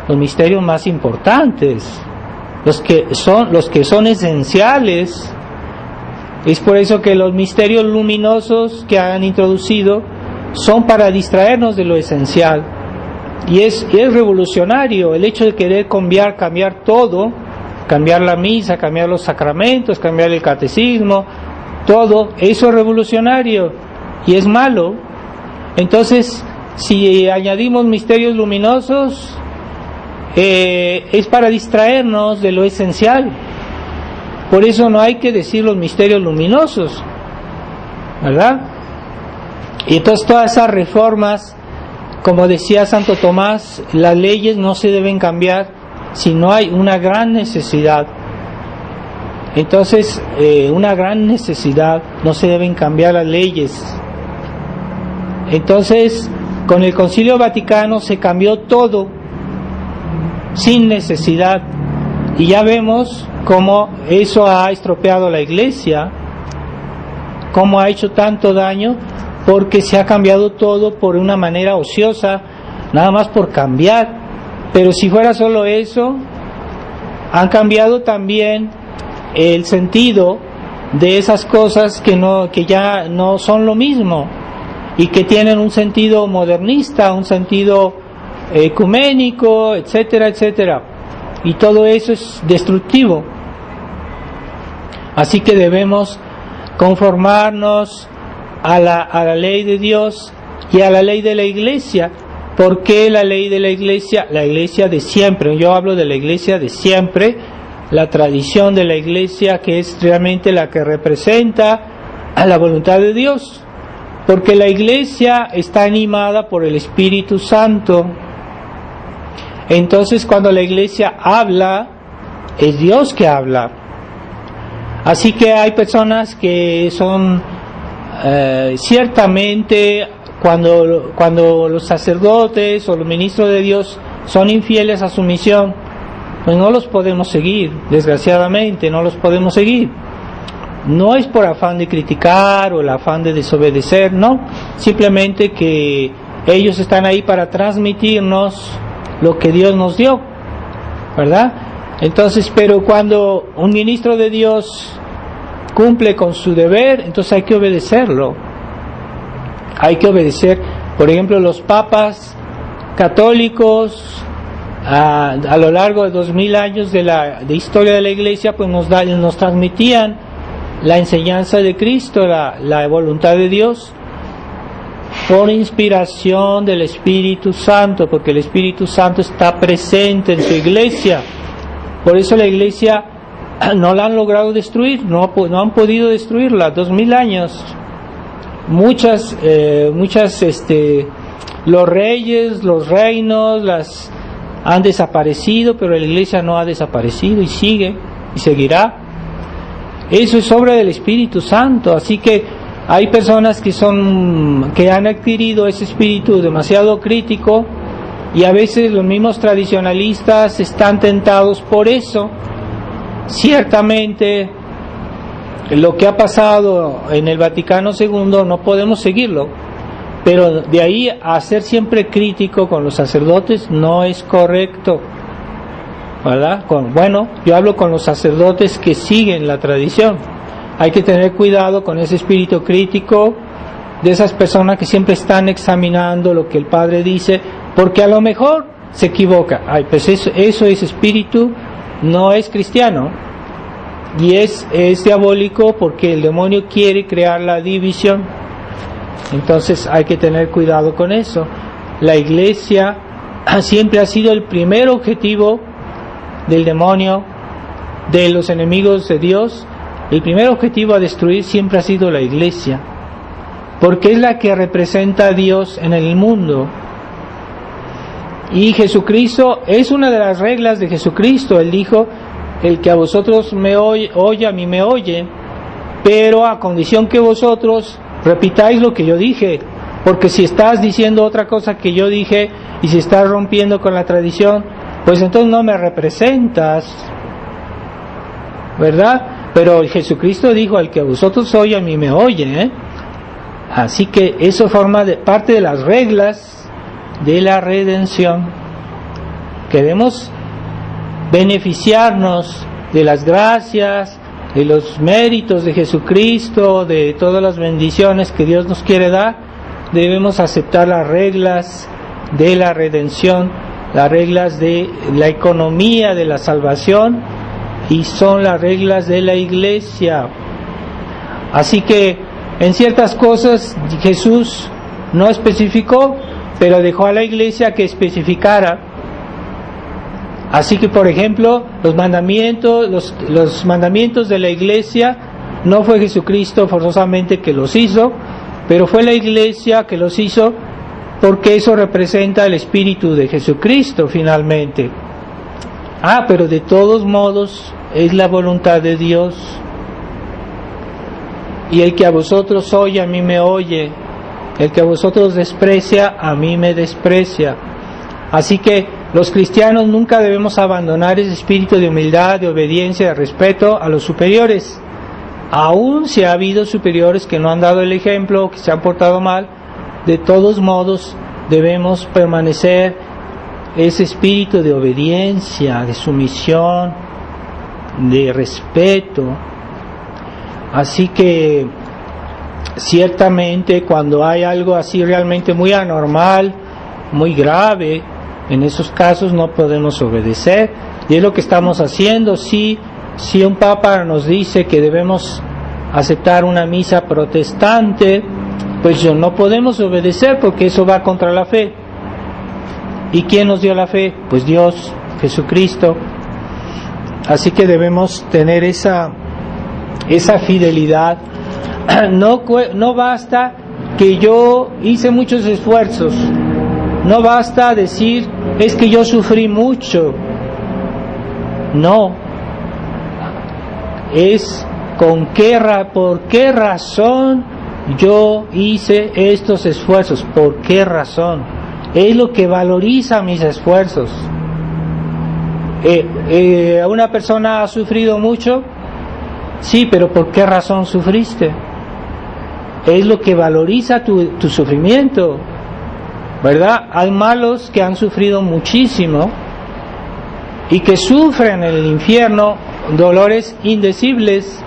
los misterios más importantes, los que son esenciales. Es por eso que los misterios luminosos que han introducido son para distraernos de lo esencial. Y es revolucionario el hecho de querer cambiar todo, cambiar la misa, cambiar los sacramentos, cambiar el catecismo, todo eso es revolucionario y es malo. Entonces, si añadimos misterios luminosos, es para distraernos de lo esencial. Por eso no hay que decir los misterios luminosos, ¿verdad? Y entonces todas esas reformas, como decía Santo Tomás, las leyes no se deben cambiar si no hay una gran necesidad. Entonces, una gran necesidad, no se deben cambiar las leyes. Entonces, con el Concilio Vaticano se cambió todo, sin necesidad. Y ya vemos cómo eso ha estropeado la Iglesia, cómo ha hecho tanto daño, porque se ha cambiado todo por una manera ociosa, nada más por cambiar. Pero si fuera solo eso, han cambiado también el sentido de esas cosas que ya no son lo mismo y que tienen un sentido modernista, un sentido ecuménico, etcétera, etcétera. Y todo eso es destructivo. Así que debemos conformarnos a la ley de Dios y a la ley de la Iglesia. ¿Por qué la ley de la Iglesia? La Iglesia de siempre. Yo hablo de la Iglesia de siempre, la tradición de la Iglesia, que es realmente la que representa a la voluntad de Dios. Porque la Iglesia está animada por el Espíritu Santo. Entonces, cuando la Iglesia habla, es Dios que habla. Así que hay personas que son ciertamente, cuando los sacerdotes o los ministros de Dios son infieles a su misión, pues no los podemos seguir, desgraciadamente no los podemos seguir. No es por afán de criticar o el afán de desobedecer, no, simplemente que ellos están ahí para transmitirnos lo que Dios nos dio, ¿verdad? Entonces, pero cuando un ministro de Dios cumple con su deber, entonces hay que obedecerlo. Hay que obedecer, por ejemplo, los papas católicos a lo largo de 2000 años de historia de la Iglesia, pues nos transmitían la enseñanza de Cristo, la voluntad de Dios, por inspiración del Espíritu Santo, porque el Espíritu Santo está presente en su Iglesia. Por eso la Iglesia no la han logrado destruir, no han podido destruirla, 2000 años. Muchas los reyes, los reinos, las han desaparecido, pero la Iglesia no ha desaparecido y sigue y seguirá. Eso es obra del Espíritu Santo. Así que hay personas que han adquirido ese espíritu demasiado crítico, y a veces los mismos tradicionalistas están tentados por eso. Ciertamente lo que ha pasado en el Vaticano II no podemos seguirlo, pero de ahí a ser siempre crítico con los sacerdotes no es correcto, ¿verdad? Yo hablo con los sacerdotes que siguen la tradición. Hay que tener cuidado con ese espíritu crítico de esas personas que siempre están examinando lo que el Padre dice, porque a lo mejor se equivoca. Pues eso es espíritu, no es cristiano, y es diabólico, porque el demonio quiere crear la división. Entonces hay que tener cuidado con eso. La Iglesia siempre ha sido el primer objetivo del demonio, de los enemigos de Dios. El primer objetivo a destruir siempre ha sido la Iglesia, porque es la que representa a Dios en el mundo. Y Jesucristo, es una de las reglas de Jesucristo. Él dijo: el que a vosotros me oye, a mí me oye, pero a condición que vosotros repitáis lo que yo dije. Porque si estás diciendo otra cosa que yo dije, y si estás rompiendo con la tradición, pues entonces no me representas, ¿verdad? Pero Jesucristo dijo: al que a vosotros oye, a mí me oye, Así que eso forma parte de las reglas de la redención. Queremos beneficiarnos de las gracias, de los méritos de Jesucristo, de todas las bendiciones que Dios nos quiere dar. Debemos aceptar las reglas de la redención, las reglas de la economía de la salvación, y son las reglas de la iglesia. Así que en ciertas cosas Jesús no especificó, pero dejó a la iglesia que especificara. Así que, por ejemplo, los mandamientos de la iglesia, no fue Jesucristo forzosamente que los hizo, pero fue la iglesia que los hizo, porque eso representa el Espíritu de Jesucristo finalmente. Pero de todos modos es la voluntad de Dios. Y el que a vosotros oye, a mí me oye. El que a vosotros desprecia, a mí me desprecia. Así que los cristianos nunca debemos abandonar ese espíritu de humildad, de obediencia, de respeto a los superiores. Aún si ha habido superiores que no han dado el ejemplo, que se han portado mal, de todos modos debemos permanecer ese espíritu de obediencia, de sumisión, de respeto. Así que ciertamente cuando hay algo así realmente muy anormal, muy grave, en esos casos no podemos obedecer, y es lo que estamos haciendo. Si un papa nos dice que debemos aceptar una misa protestante, pues no podemos obedecer, porque eso va contra la fe. ¿Y quién nos dio la fe? Pues Dios, Jesucristo. Así que debemos tener esa fidelidad. No basta que yo hice muchos esfuerzos, no basta decir es que yo sufrí mucho. No, es por qué razón yo hice estos esfuerzos, por qué razón. Es lo que valoriza mis esfuerzos. ¿Una persona ha sufrido mucho? Sí, pero ¿por qué razón sufriste? Es lo que valoriza tu sufrimiento, ¿verdad? Hay malos que han sufrido muchísimo y que sufren en el infierno dolores indecibles,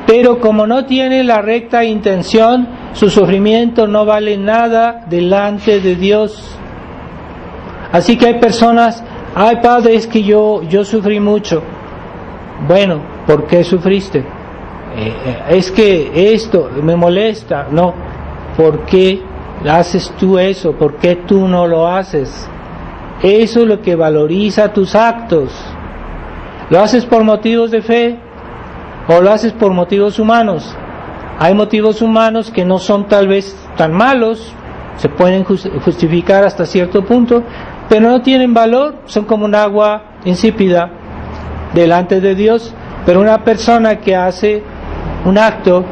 pero como no tienen la recta intención, su sufrimiento no vale nada delante de Dios. Así que hay personas, Padre, es que yo sufrí mucho. Bueno, ¿por qué sufriste? Es que esto me molesta. No, ¿por qué haces tú eso? ¿Por qué tú no lo haces? Eso es lo que valoriza tus actos. ¿Lo haces por motivos de fe o lo haces por motivos humanos? Hay motivos humanos que no son tal vez tan malos, se pueden justificar hasta cierto punto, pero no tienen valor, son como un agua insípida delante de Dios. Pero una persona que hace un acto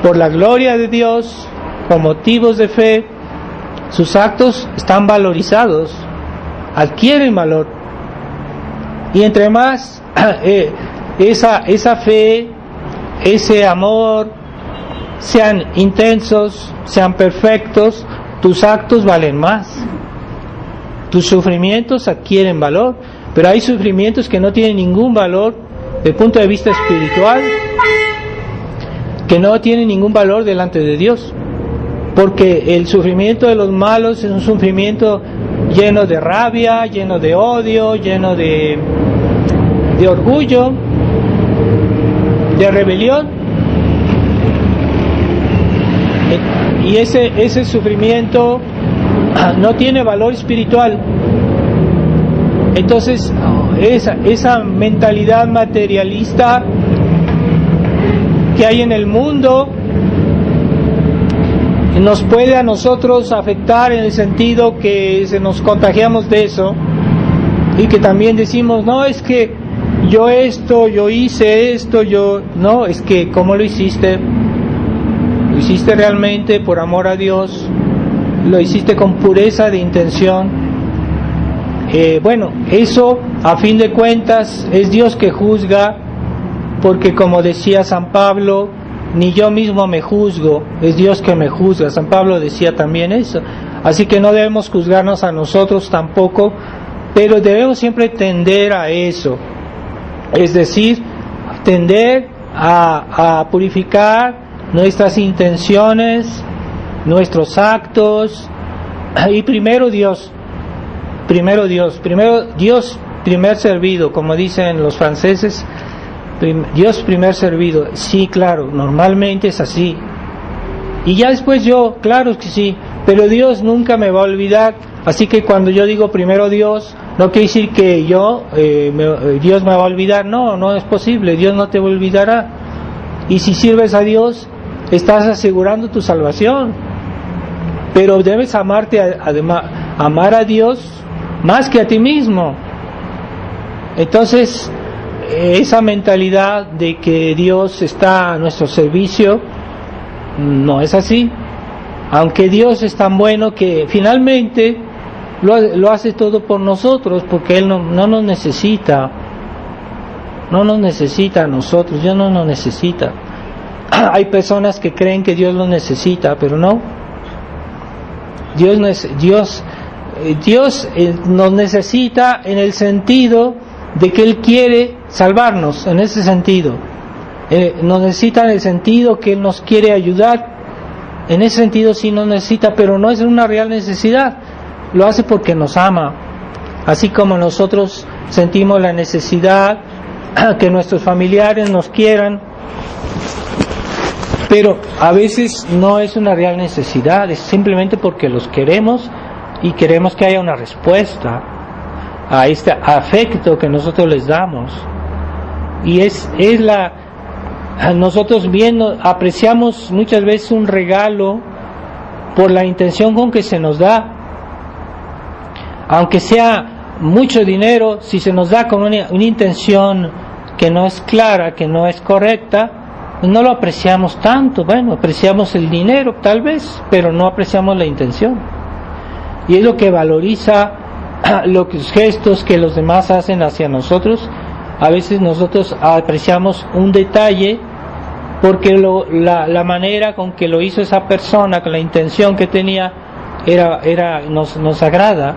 por la gloria de Dios, por motivos de fe, sus actos están valorizados, adquieren valor. Y entre más esa fe, ese amor sean intensos, sean perfectos, tus actos valen más. Tus sufrimientos adquieren valor, pero hay sufrimientos que no tienen ningún valor desde el punto de vista espiritual, que no tienen ningún valor delante de Dios, porque el sufrimiento de los malos es un sufrimiento lleno de rabia, lleno de odio, lleno de orgullo, de rebelión, y ese sufrimiento no tiene valor espiritual. Entonces esa mentalidad materialista que hay en el mundo nos puede a nosotros afectar, en el sentido que se nos contagiamos de eso, y que también decimos, no, es que yo hice esto, no, es que ¿cómo lo hiciste? ¿Lo hiciste realmente por amor a Dios? ¿Lo hiciste con pureza de intención? Bueno, eso a fin de cuentas es Dios que juzga, porque como decía San Pablo, ni yo mismo me juzgo, es Dios que me juzga. San Pablo decía también eso. Así que no debemos juzgarnos a nosotros tampoco, pero debemos siempre tender a eso, es decir, tender a purificar nuestras intenciones, nuestros actos, y primero Dios, primer servido, como dicen los franceses, Dios primer servido. Sí, claro, normalmente es así, y ya después yo, claro que sí, pero Dios nunca me va a olvidar. Así que cuando yo digo primero Dios, no quiere decir que Dios me va a olvidar. No es posible, Dios no te olvidará. Y si sirves a Dios, estás asegurando tu salvación. Pero debes amar a Dios más que a ti mismo. Entonces, esa mentalidad de que Dios está a nuestro servicio, no es así. Aunque Dios es tan bueno que finalmente lo hace todo por nosotros, porque Él no nos necesita. No nos necesita a nosotros, Dios no nos necesita. Hay personas que creen que Dios los necesita, pero no. Dios nos necesita en el sentido de que Él quiere salvarnos, en ese sentido. Nos necesita en el sentido que Él nos quiere ayudar. En ese sentido sí nos necesita, pero no es una real necesidad. Lo hace porque nos ama. Así como nosotros sentimos la necesidad que nuestros familiares nos quieran, pero a veces no es una real necesidad, es simplemente porque los queremos y queremos que haya una respuesta a este afecto que nosotros les damos. Y nosotros apreciamos muchas veces un regalo por la intención con que se nos da. Aunque sea mucho dinero, si se nos da con una intención que no es clara, que no es correcta, no lo apreciamos tanto. Bueno, apreciamos el dinero tal vez, pero no apreciamos la intención. Y es lo que valoriza los gestos que los demás hacen hacia nosotros. A veces nosotros apreciamos un detalle porque la manera con que lo hizo esa persona, con la intención que tenía, nos agrada,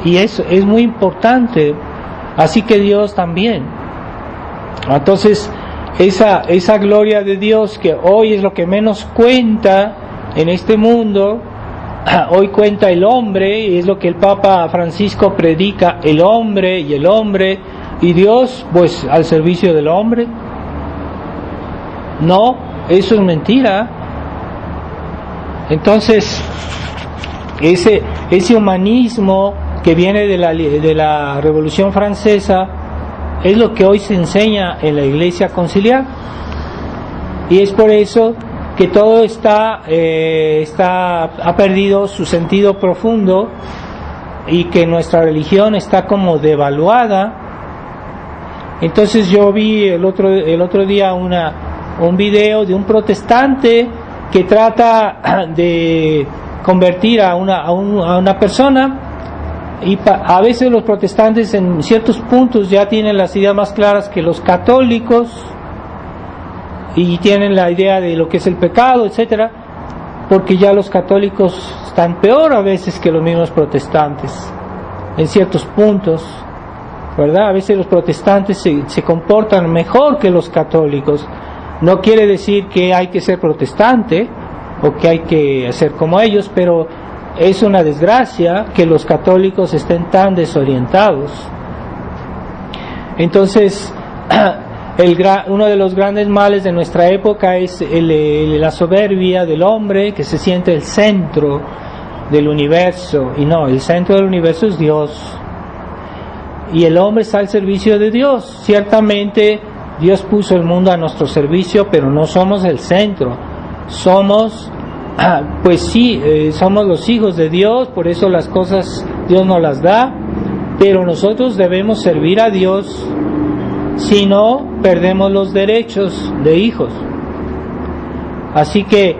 y eso es muy importante. Así que Dios también. Entonces esa gloria de Dios, que hoy es lo que menos cuenta en este mundo, hoy cuenta el hombre, y es lo que el Papa Francisco predica, el hombre y Dios pues al servicio del hombre. No, eso es mentira. Entonces ese humanismo que viene de la Revolución Francesa es lo que hoy se enseña en la Iglesia Conciliar, y es por eso que todo ha perdido su sentido profundo, y que nuestra religión está como devaluada. Entonces yo vi el otro día un video de un protestante que trata de convertir a una persona, y a veces los protestantes en ciertos puntos ya tienen las ideas más claras que los católicos, y tienen la idea de lo que es el pecado, etcétera, porque ya los católicos están peor a veces que los mismos protestantes en ciertos puntos, ¿verdad? A veces los protestantes se comportan mejor que los católicos. No quiere decir que hay que ser protestante o que hay que hacer como ellos, pero es una desgracia que los católicos estén tan desorientados. Entonces, uno de los grandes males de nuestra época es la soberbia del hombre, que se siente el centro del universo, y no, el centro del universo es Dios, y el hombre está al servicio de Dios. Ciertamente Dios puso el mundo a nuestro servicio, pero no somos el centro. Somos somos los hijos de Dios, por eso las cosas Dios nos las da, pero nosotros debemos servir a Dios, si no perdemos los derechos de hijos. Así que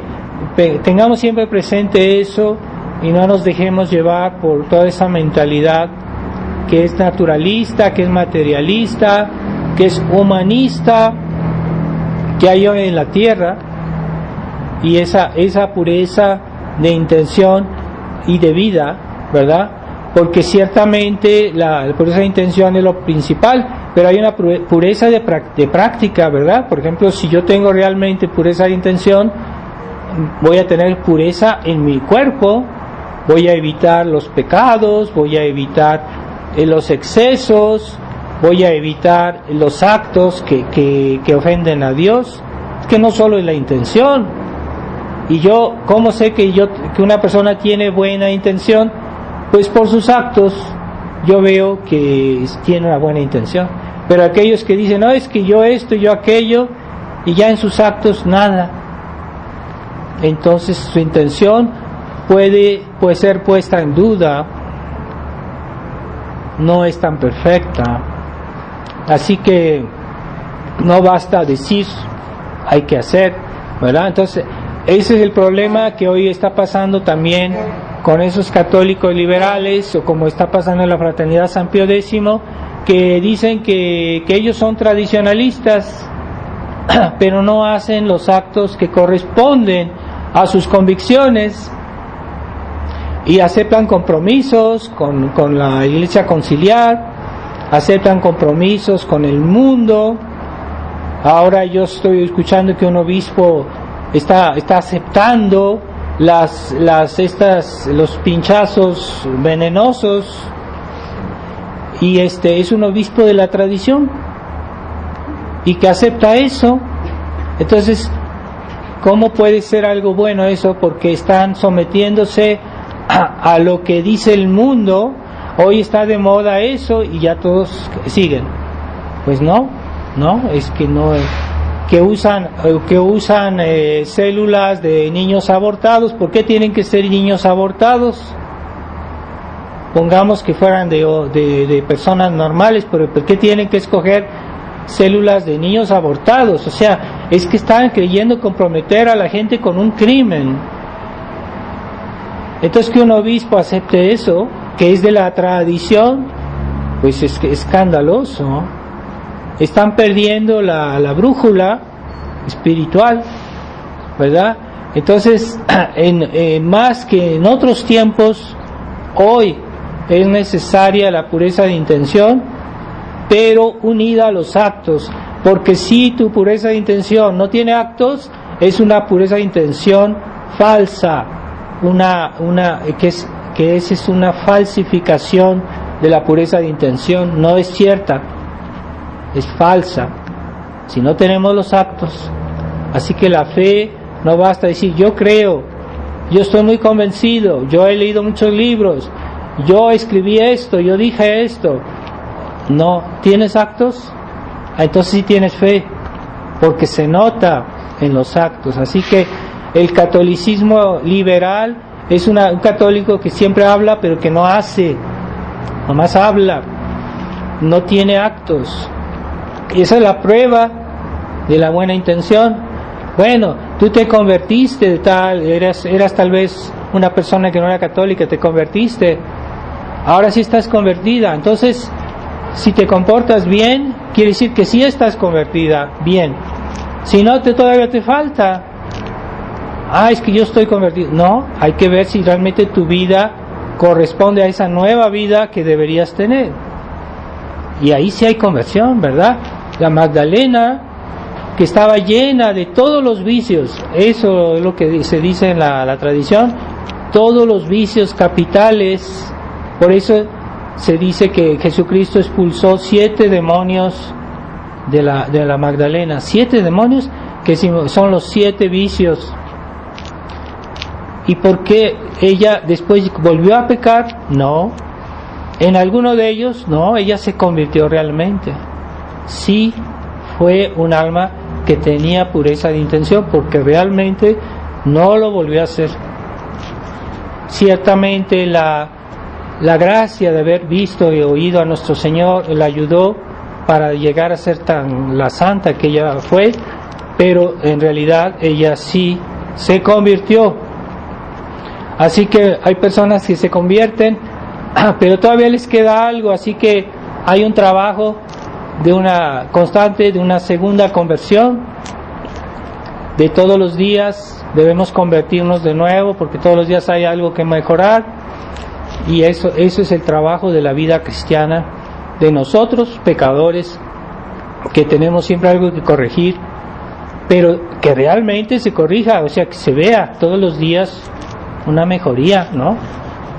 tengamos siempre presente eso, y no nos dejemos llevar por toda esa mentalidad que es naturalista, que es materialista, que es humanista, que hay hoy en la tierra, y esa pureza de intención y de vida, ¿verdad? Porque ciertamente la pureza de intención es lo principal, pero hay una pureza de práctica, ¿verdad? Por ejemplo, si yo tengo realmente pureza de intención, voy a tener pureza en mi cuerpo, voy a evitar los pecados, voy a evitar los excesos, voy a evitar los actos que ofenden a Dios, que no solo es la intención. Y yo, ¿cómo sé que una persona tiene buena intención? Pues por sus actos yo veo que tiene una buena intención. Pero aquellos que dicen, no, es que yo esto, yo aquello, y ya en sus actos nada, entonces su intención puede ser puesta en duda, no es tan perfecta. Así que no basta decir, hay que hacer, ¿verdad? Entonces ese es el problema que hoy está pasando también con esos católicos liberales, o como está pasando en la Fraternidad San Pío X, que dicen que ellos son tradicionalistas, pero no hacen los actos que corresponden a sus convicciones, y aceptan compromisos con la Iglesia Conciliar, aceptan compromisos con el mundo. Ahora yo estoy escuchando que un obispo está aceptando los pinchazos venenosos, y es un obispo de la tradición y que acepta eso. Entonces, ¿cómo puede ser algo bueno eso? Porque están sometiéndose a lo que dice el mundo. Hoy está de moda eso y ya todos siguen. Pues no, es que no, que usan células de niños abortados. ¿Por qué tienen que ser niños abortados? Pongamos que fueran de personas normales, pero ¿por qué tienen que escoger células de niños abortados? O sea, es que están creyendo comprometer a la gente con un crimen. Entonces, que un obispo acepte eso, que es de la tradición, pues es escandaloso. Están perdiendo la brújula espiritual, ¿verdad? Entonces, más que en otros tiempos, hoy es necesaria la pureza de intención, pero unida a los actos, porque si tu pureza de intención no tiene actos, es una pureza de intención falsa, que es una falsificación de la pureza de intención, no es cierta, es falsa, si no tenemos los actos. Así que la fe no basta decir, yo creo, yo estoy muy convencido, yo he leído muchos libros, yo escribí esto, yo dije esto. No, ¿tienes actos? Entonces sí tienes fe, porque se nota en los actos. Así que el catolicismo liberal es un católico que siempre habla, pero que no hace, nomás habla, no tiene actos. Y esa es la prueba de la buena intención. Bueno, tú te convertiste, eras tal vez una persona que no era católica, te convertiste, ahora sí estás convertida. Entonces, si te comportas bien, quiere decir que sí estás convertida bien. Si no, todavía te falta. Es que yo estoy convertido. No, hay que ver si realmente tu vida corresponde a esa nueva vida que deberías tener. Y ahí sí hay conversión, ¿verdad? La Magdalena, que estaba llena de todos los vicios, eso es lo que se dice en la tradición, todos los vicios capitales. Por eso se dice que Jesucristo expulsó 7 demonios de la Magdalena, 7 demonios que son los 7 vicios. ¿Y por qué ella después volvió a pecar? No. En alguno de ellos, no, ella se convirtió realmente. Sí, fue un alma que tenía pureza de intención, porque realmente no lo volvió a hacer. Ciertamente la gracia de haber visto y oído a nuestro Señor la ayudó para llegar a ser tan la santa que ella fue, pero en realidad ella sí se convirtió. Así que hay personas que se convierten, pero todavía les queda algo, así que hay un trabajo de una constante, de una segunda conversión, de todos los días. Debemos convertirnos de nuevo porque todos los días hay algo que mejorar, y eso es el trabajo de la vida cristiana, de nosotros pecadores que tenemos siempre algo que corregir, pero que realmente se corrija, o sea, que se vea todos los días una mejoría, ¿no?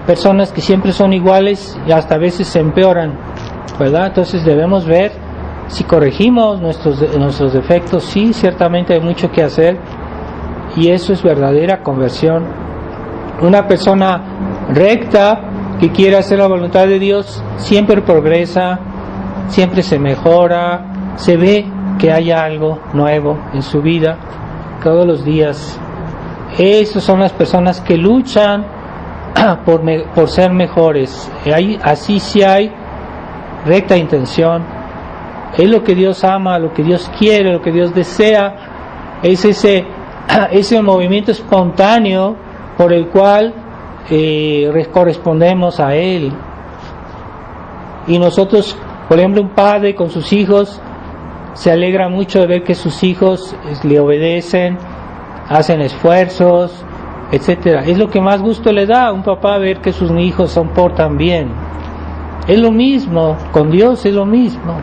Personas que siempre son iguales y hasta a veces se empeoran, ¿verdad? Entonces debemos ver si corregimos nuestros defectos. Sí, ciertamente hay mucho que hacer, y eso es verdadera conversión. Una persona recta que quiere hacer la voluntad de Dios siempre progresa, siempre se mejora, se ve que hay algo nuevo en su vida todos los días. Esas son las personas que luchan por ser mejores. Así sí hay recta intención. Es lo que Dios ama, lo que Dios quiere, lo que Dios desea. Es ese movimiento espontáneo por el cual correspondemos a Él. Y nosotros, por ejemplo, un padre con sus hijos se alegra mucho de ver que sus hijos le obedecen, hacen esfuerzos, etcétera. Es lo que más gusto le da a un papá, ver que sus hijos se portan bien. Es lo mismo con Dios, es lo mismo.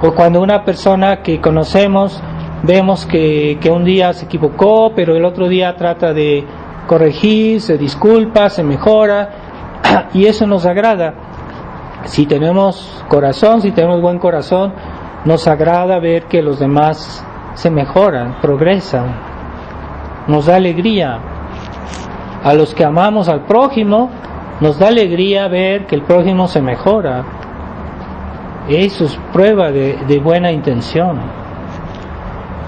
O cuando una persona que conocemos vemos que un día se equivocó, pero el otro día trata de corregir, se disculpa, se mejora, y eso nos agrada. Si tenemos corazón, si tenemos buen corazón, nos agrada ver que los demás se mejoran, progresan, nos da alegría. A los que amamos al prójimo, nos da alegría ver que el prójimo se mejora. Eso es prueba de buena intención.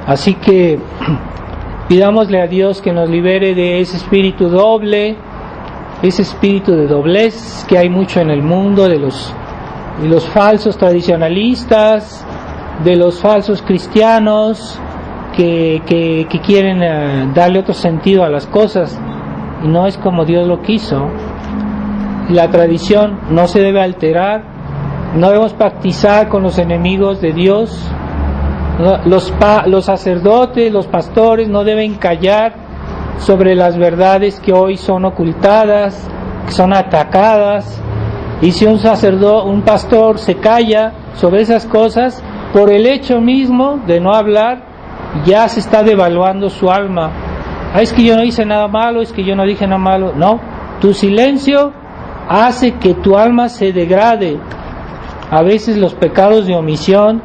Así que pidámosle a Dios que nos libere de ese espíritu doble, ese espíritu de doblez que hay mucho en el mundo, de los falsos tradicionalistas, de los falsos cristianos que quieren darle otro sentido a las cosas, y no es como Dios lo quiso. La tradición no se debe alterar, no debemos pactizar con los enemigos de Dios. Los sacerdotes, los pastores no deben callar sobre las verdades que hoy son ocultadas, que son atacadas. Y si un pastor se calla sobre esas cosas, por el hecho mismo de no hablar, ya se está devaluando su alma. Es que yo no hice nada malo, es que yo no dije nada malo. No, tu silencio hace que tu alma se degrade. A veces los pecados de omisión,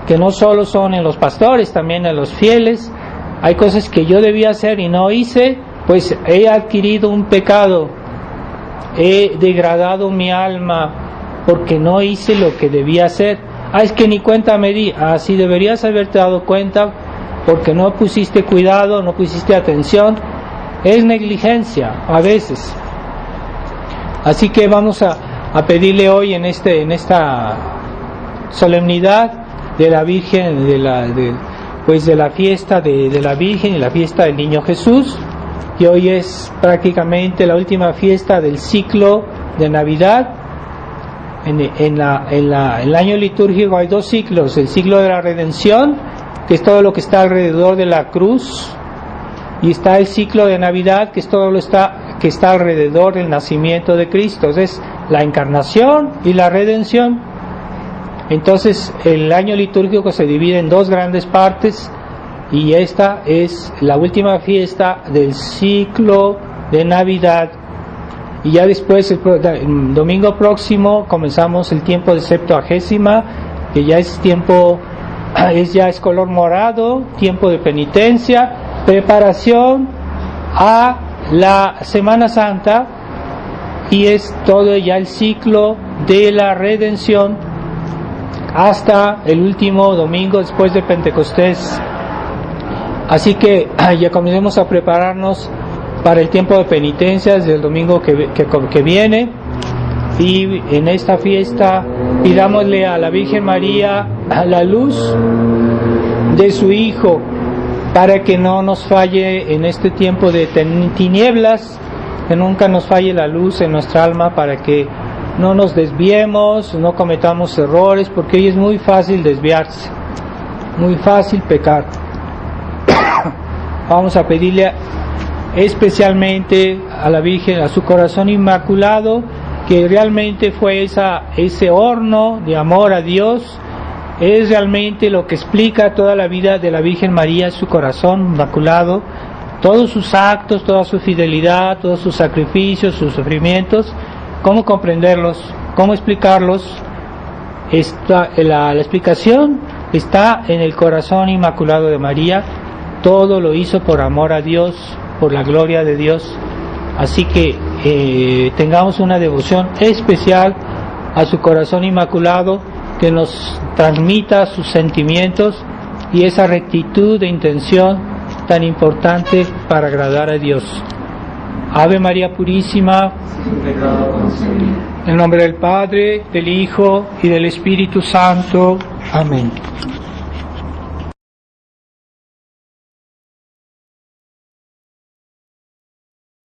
que no solo son en los pastores, también en los fieles, hay cosas que yo debía hacer y no hice, pues he adquirido un pecado, he degradado mi alma porque no hice lo que debía hacer. Es que ni cuenta me di. Sí deberías haberte dado cuenta, porque no pusiste cuidado, no pusiste atención. Es negligencia a veces. Así que vamos a pedirle hoy en esta solemnidad de la Virgen, de la fiesta de la Virgen y la fiesta del Niño Jesús, que hoy es prácticamente la última fiesta del ciclo de Navidad. En el año litúrgico hay dos ciclos: el ciclo de la redención, que es todo lo que está alrededor de la cruz, y está el ciclo de Navidad, que es todo lo que está alrededor del nacimiento de Cristo. Es la encarnación y la redención. Entonces el año litúrgico se divide en dos grandes partes, y esta es la última fiesta del ciclo de Navidad. Y ya después, el domingo próximo, comenzamos el tiempo de Septuagésima, que ya es tiempo, ya es color morado, tiempo de penitencia, preparación a la Semana Santa, y es todo ya el ciclo de la redención hasta el último domingo después de Pentecostés. Así que ya comencemos a prepararnos para el tiempo de penitencias del domingo que viene, y en esta fiesta pidámosle a la Virgen María la luz de su Hijo, para que no nos falle en este tiempo de tinieblas, que nunca nos falle la luz en nuestra alma, para que no nos desviemos, no cometamos errores, porque hoy es muy fácil desviarse, muy fácil pecar. vamos a pedirle especialmente a la Virgen, a su corazón inmaculado, que realmente fue ese horno de amor a Dios. Es realmente lo que explica toda la vida de la Virgen María, su corazón inmaculado, todos sus actos, toda su fidelidad, todos sus sacrificios, sus sufrimientos. ¿Cómo comprenderlos? ¿Cómo explicarlos? La explicación está en el corazón inmaculado de María. Todo lo hizo por amor a Dios, por la gloria de Dios. Así que tengamos una devoción especial a su corazón inmaculado, que nos transmita sus sentimientos y esa rectitud de intención tan importante para agradar a Dios. Ave María Purísima, en nombre del Padre, del Hijo y del Espíritu Santo. Amén.